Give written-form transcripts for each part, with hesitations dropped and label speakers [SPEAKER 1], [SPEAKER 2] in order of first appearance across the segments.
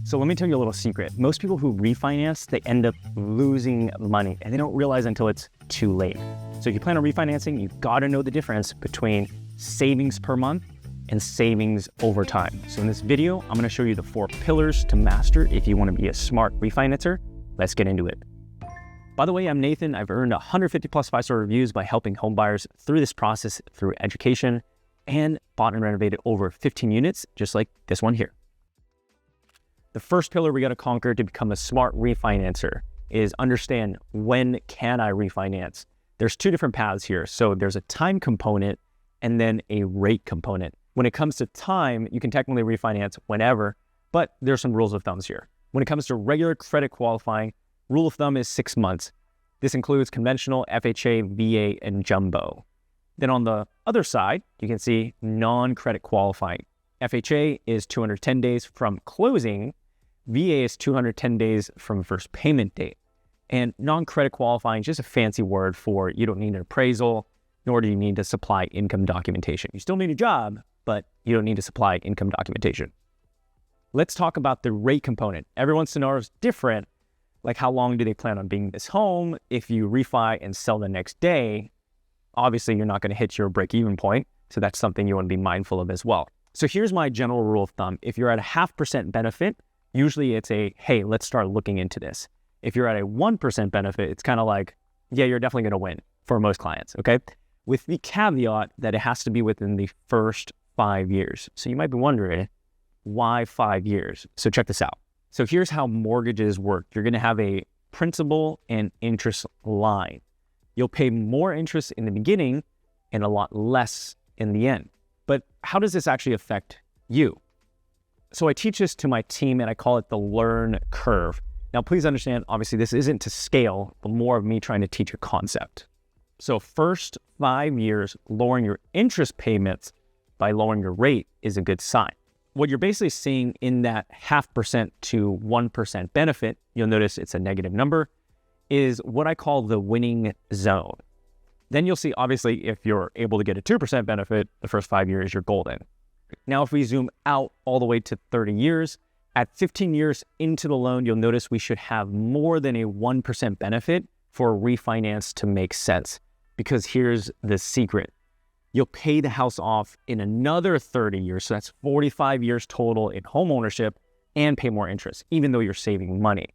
[SPEAKER 1] So let me tell you a little secret. Most people who refinance, they end up losing money and they don't realize until it's too late. So if you plan on refinancing, you've got to know the difference between savings per month and savings over time. So in this video, I'm going to show you the 4 pillars to master if you want to be a smart refinancer. Let's get into it. By the way, I'm Nathan. I've earned 150 plus 5-star reviews by helping homebuyers through this process through education, and bought and renovated over 15 units, just like this one here. The first pillar we got to conquer to become a smart refinancer is understand, when can I refinance? There's 2 different paths here. So there's a time component and then a rate component. When it comes to time, you can technically refinance whenever, but there's some rules of thumbs here. When it comes to regular credit qualifying, rule of thumb is 6 months. This includes conventional, FHA, VA, and jumbo. Then on the other side, you can see non-credit qualifying. FHA is 210 days from closing. VA is 210 days from first payment date. And non-credit qualifying is just a fancy word for you don't need an appraisal, nor do you need to supply income documentation. You still need a job, but you don't need to supply income documentation. Let's talk about the rate component. Everyone's scenario is different. Like, how long do they plan on being in this home? If you refi and sell the next day, obviously you're not going to hit your break-even point. So that's something you want to be mindful of as well. So here's my general rule of thumb. If you're at a 0.5% benefit, usually it's a, hey, let's start looking into this. If you're at a 1% benefit, it's kind of like, yeah, you're definitely going to win for most clients, okay? With the caveat that it has to be within the first 5 years. So you might be wondering, why 5 years? So check this out. So here's how mortgages work. You're going to have a principal and interest line. You'll pay more interest in the beginning and a lot less in the end. But how does this actually affect you? So I teach this to my team and I call it the Lurn curve. Now, please understand, obviously this isn't to scale, but more of me trying to teach a concept. So first 5 years, lowering your interest payments by lowering your rate is a good sign. What you're basically seeing in that 0.5% to 1% benefit, you'll notice it's a negative number, is what I call the winning zone. Then you'll see, obviously, if you're able to get a 2% benefit, the first 5 years, you're golden. Now, if we zoom out all the way to 30 years, at 15 years into the loan, you'll notice we should have more than a 1% benefit for a refinance to make sense. Because here's the secret. You'll pay the house off in another 30 years. So that's 45 years total in home ownership and pay more interest, even though you're saving money.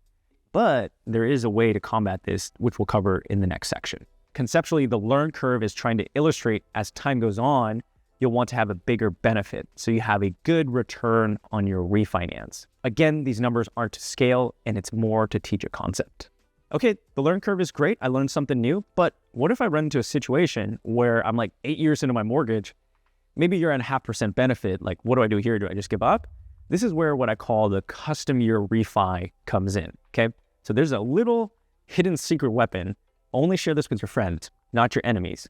[SPEAKER 1] But there is a way to combat this, which we'll cover in the next section. Conceptually, the Lurn curve is trying to illustrate as time goes on, you'll want to have a bigger benefit. So you have a good return on your refinance. Again, these numbers aren't to scale and it's more to teach a concept. Okay, the Lurn curve is great. I learned something new, but what if I run into a situation where I'm like 8 years into my mortgage? Maybe you're at a 0.5% benefit. Like, what do I do here? Do I just give up? This is where what I call the custom year refi comes in, okay? So there's a little hidden secret weapon. Only share this with your friends, not your enemies.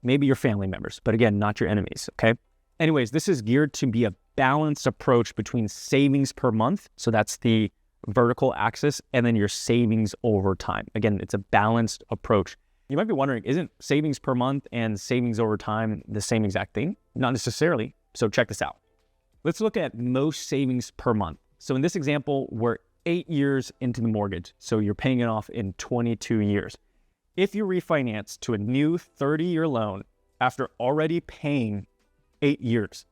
[SPEAKER 1] Maybe your family members, but again, not your enemies, okay? Anyways, this is geared to be a balanced approach between savings per month. So that's the vertical axis, and then your savings over time. Again, it's a balanced approach. You might be wondering, isn't savings per month and savings over time the same exact thing? Not necessarily. So check this out. Let's look at most savings per month. So in this example, we're 8 years into the mortgage. So you're paying it off in 22 years. If you refinance to a new 30-year loan after already paying 8 years,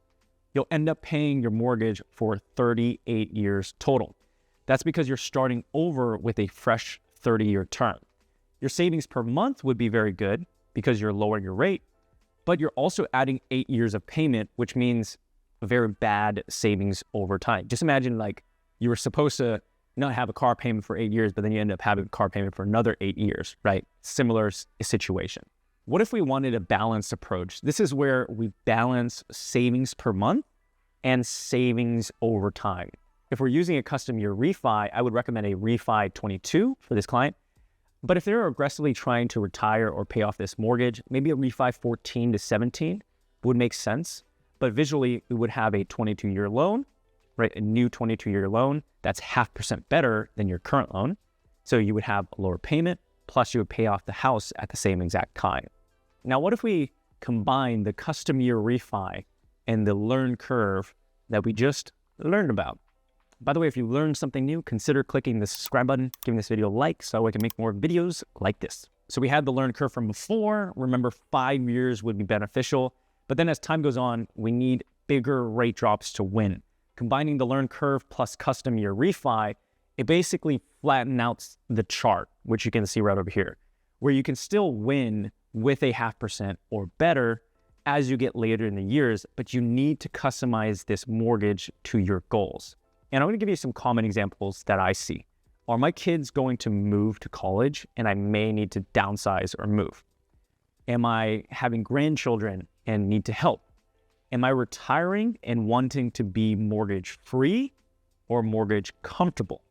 [SPEAKER 1] you'll end up paying your mortgage for 38 years total. That's because you're starting over with a fresh 30-year term. Your savings per month would be very good because you're lowering your rate, but you're also adding 8 years of payment, which means a very bad savings over time. Just imagine, like, you were supposed to not have a car payment for 8 years, but then you end up having a car payment for another 8 years, right? Similar situation. What if we wanted a balanced approach? This is where we balance savings per month and savings over time. If we're using a custom year refi, I would recommend a refi 22 for this client. But if they're aggressively trying to retire or pay off this mortgage, maybe a refi 14 to 17 would make sense. But visually, we would have a 22-year loan, right? A new 22-year loan that's 0.5% better than your current loan. So you would have a lower payment, plus you would pay off the house at the same exact time. Now, what if we combine the custom year refi and the Lurn curve that we just learned about? By the way, if you learned something new, consider clicking the subscribe button, giving this video a like so I can make more videos like this. So we had the Lurn curve from before. Remember, 5 years would be beneficial. But then as time goes on, we need bigger rate drops to win. Combining the Lurn curve plus custom year refi, it basically flattens out the chart, which you can see right over here, where you can still win with a 0.5% or better as you get later in the years, but you need to customize this mortgage to your goals. And I'm going to give you some common examples that I see. Are my kids going to move to college and I may need to downsize or move? Am I having grandchildren and need to help? Am I retiring and wanting to be mortgage free or mortgage comfortable?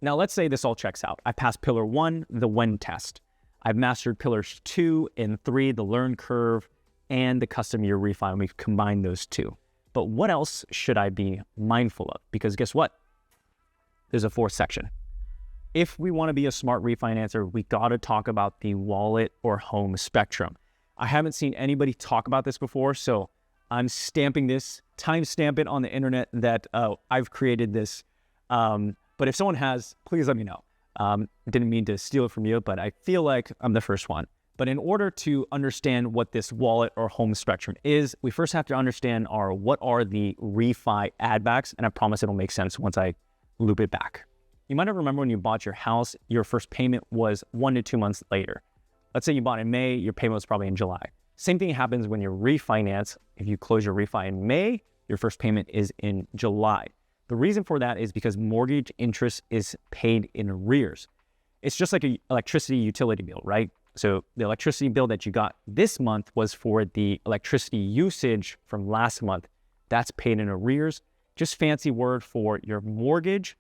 [SPEAKER 1] Now, let's say this all checks out. I passed pillar 1, the when test. I've mastered pillars 2 and 3, the Lurn curve and the custom year refi, and we've combined those two. But what else should I be mindful of? Because guess what? There's a 4th section. If we want to be a smart refinancer, we got to talk about the wallet or home spectrum. I haven't seen anybody talk about this before, so I'm stamping this, timestamp it on the internet that I've created this. But if someone has, please let me know. Didn't mean to steal it from you, but I feel like I'm the first one. But in order to understand what this wallet or home spectrum is, we first have to understand what are the refi add backs, and I promise it'll make sense once I loop it back. You might have remembered when you bought your house, your first payment was 1 to 2 months later. Let's say you bought in May, your payment was probably in July. Same thing happens when you refinance. If you close your refi in May, your first payment is in July. The reason for that is because mortgage interest is paid in arrears. It's just like an electricity utility bill, right? So the electricity bill that you got this month was for the electricity usage from last month. That's paid in arrears. Just fancy word for your mortgage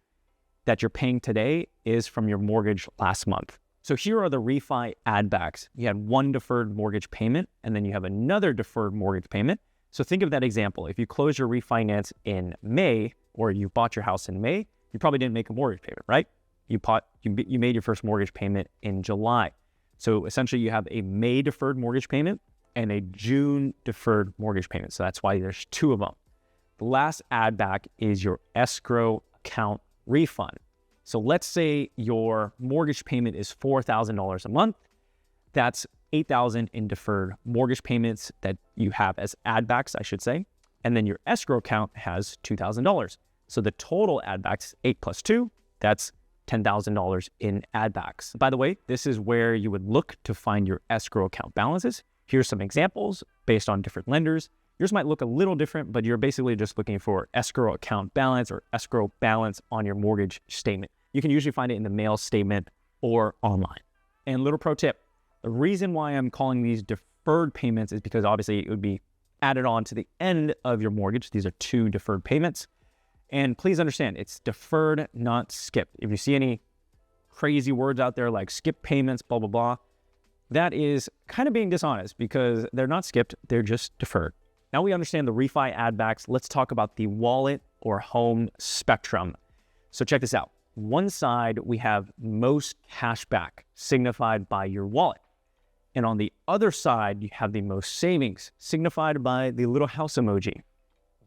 [SPEAKER 1] that you're paying today is from your mortgage last month. So here are the refi add backs. You had one deferred mortgage payment, and then you have another deferred mortgage payment. So think of that example. If you close your refinance in May, or you bought your house in May, you probably didn't make a mortgage payment, right? You made your first mortgage payment in July. So essentially you have a May deferred mortgage payment and a June deferred mortgage payment. So that's why there's 2 of them. The last add back is your escrow account refund. So let's say your mortgage payment is $4,000 a month. That's $8,000 in deferred mortgage payments that you have as add backs, I should say. And then your escrow account has $2,000. So the total add backs, 8 plus 2, that's $10,000 in add backs. By the way, this is where you would look to find your escrow account balances. Here's some examples based on different lenders. Yours might look a little different, but you're basically just looking for escrow account balance or escrow balance on your mortgage statement. You can usually find it in the mail statement or online. And little pro tip, the reason why I'm calling these deferred payments is because obviously it would be added on to the end of your mortgage. These are 2 deferred payments. And please understand, it's deferred, not skipped. If you see any crazy words out there like skip payments, blah, blah, blah, that is kind of being dishonest because they're not skipped, they're just deferred. Now we understand the refi add backs. Let's talk about the wallet or home spectrum. So check this out. One side, we have most cash back signified by your wallet. And on the other side, you have the most savings signified by the little house emoji.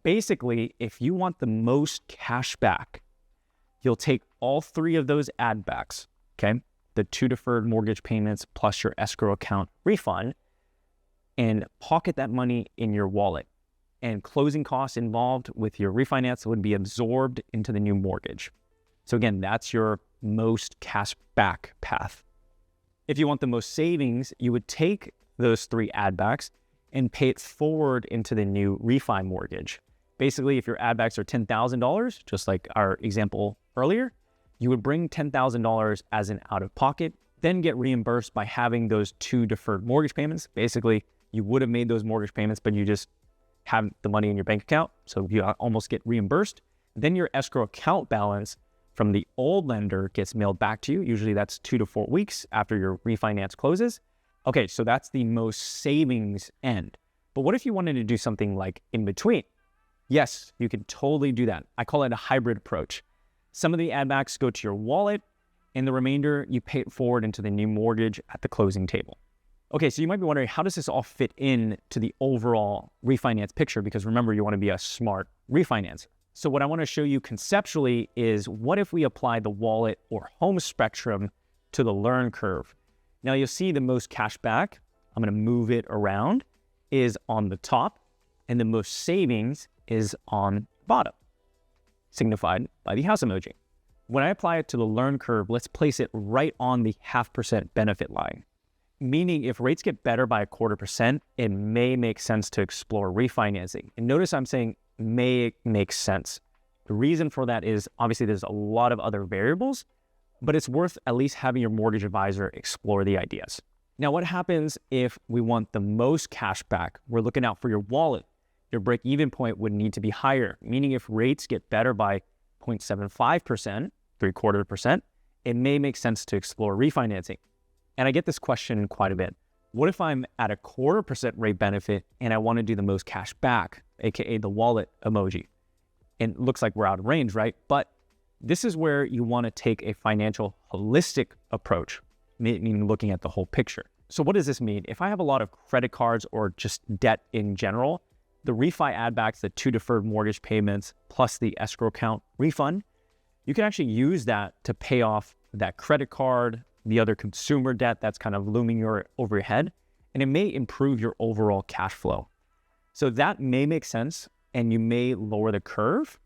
[SPEAKER 1] Basically, if you want the most cash back, you'll take all 3 of those add backs, okay? The 2 deferred mortgage payments plus your escrow account refund, and pocket that money in your wallet. And closing costs involved with your refinance would be absorbed into the new mortgage. So again, that's your most cash back path. If you want the most savings, you would take those 3 add backs and pay it forward into the new refi mortgage. Basically, if your add backs are $10,000, just like our example earlier, you would bring $10,000 as an out-of-pocket, then get reimbursed by having those 2 deferred mortgage payments. Basically, you would have made those mortgage payments, but you just have the money in your bank account, so you almost get reimbursed. Then your escrow account balance from the old lender gets mailed back to you. Usually that's 2 to 4 weeks after your refinance closes. Okay, so that's the most savings end. But what if you wanted to do something like in between? Yes, you can totally do that. I call it a hybrid approach. Some of the add backs go to your wallet, and the remainder you pay it forward into the new mortgage at the closing table. Okay, so you might be wondering, how does this all fit in to the overall refinance picture? Because remember, you want to be a smart refinancer. So what I want to show you conceptually is what if we apply the wallet or home spectrum to the Lurn curve. Now you'll see the most cash back, I'm going to move it around, is on the top, and the most savings is on the bottom, signified by the house emoji. When I apply it to the Lurn curve, let's place it right on the 0.5% benefit line. Meaning if rates get better by 0.25%, it may make sense to explore refinancing. And notice I'm saying may make sense. The reason for that is obviously there's a lot of other variables, but it's worth at least having your mortgage advisor explore the ideas. Now, what happens if we want the most cash back? We're looking out for your wallet. Your break-even point would need to be higher, meaning if rates get better by 0.75%, 0.75%, it may make sense to explore refinancing. And I get this question quite a bit. What if I'm at a 0.25% rate benefit and I want to do the most cash back, aka the wallet emoji? And it looks like we're out of range, right? But this is where you want to take a financial holistic approach, meaning looking at the whole picture. So what does this mean? If I have a lot of credit cards or just debt in general, the refi add backs, the 2 deferred mortgage payments, plus the escrow account refund, you can actually use that to pay off that credit card, the other consumer debt that's kind of looming over your head, and it may improve your overall cash flow. So that may make sense, and you may lower the curve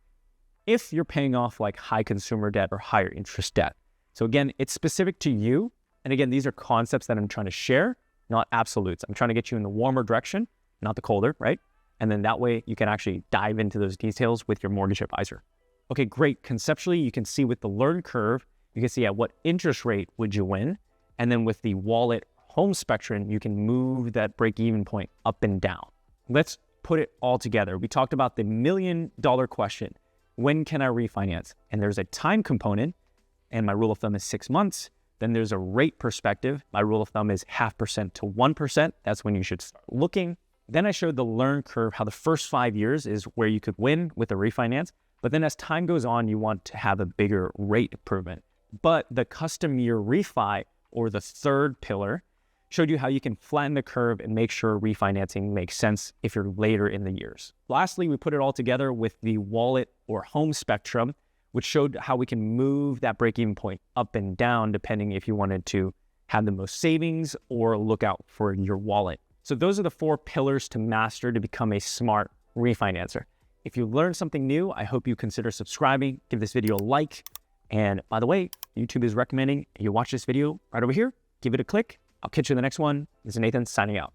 [SPEAKER 1] if you're paying off like high consumer debt or higher interest debt. So again, it's specific to you. And again, these are concepts that I'm trying to share, not absolutes. I'm trying to get you in the warmer direction, not the colder, right? And then that way you can actually dive into those details with your mortgage advisor. Okay, great. Conceptually, you can see with the Lurn curve, you can see at what interest rate would you win. And then with the wallet home spectrum, you can move that break-even point up and down. Let's put it all together. We talked about the $1 million question. When can I refinance? And there's a time component, and my rule of thumb is 6 months. Then there's a rate perspective. My rule of thumb is 0.5% to 1%. That's when you should start looking. Then I showed the Lurn curve, how the first 5 years is where you could win with a refinance. But then as time goes on, you want to have a bigger rate improvement. But the custom year refi, or the third pillar, showed you how you can flatten the curve and make sure refinancing makes sense if you're later in the years. Lastly, we put it all together with the wallet or home spectrum, which showed how we can move that break-even point up and down depending if you wanted to have the most savings or look out for your wallet. So those are the 4 pillars to master to become a smart refinancer. If you learned something new, I hope you consider subscribing, give this video a like. And by the way, YouTube is recommending you watch this video right over here. Give it a click. I'll catch you in the next one. This is Nathan signing out.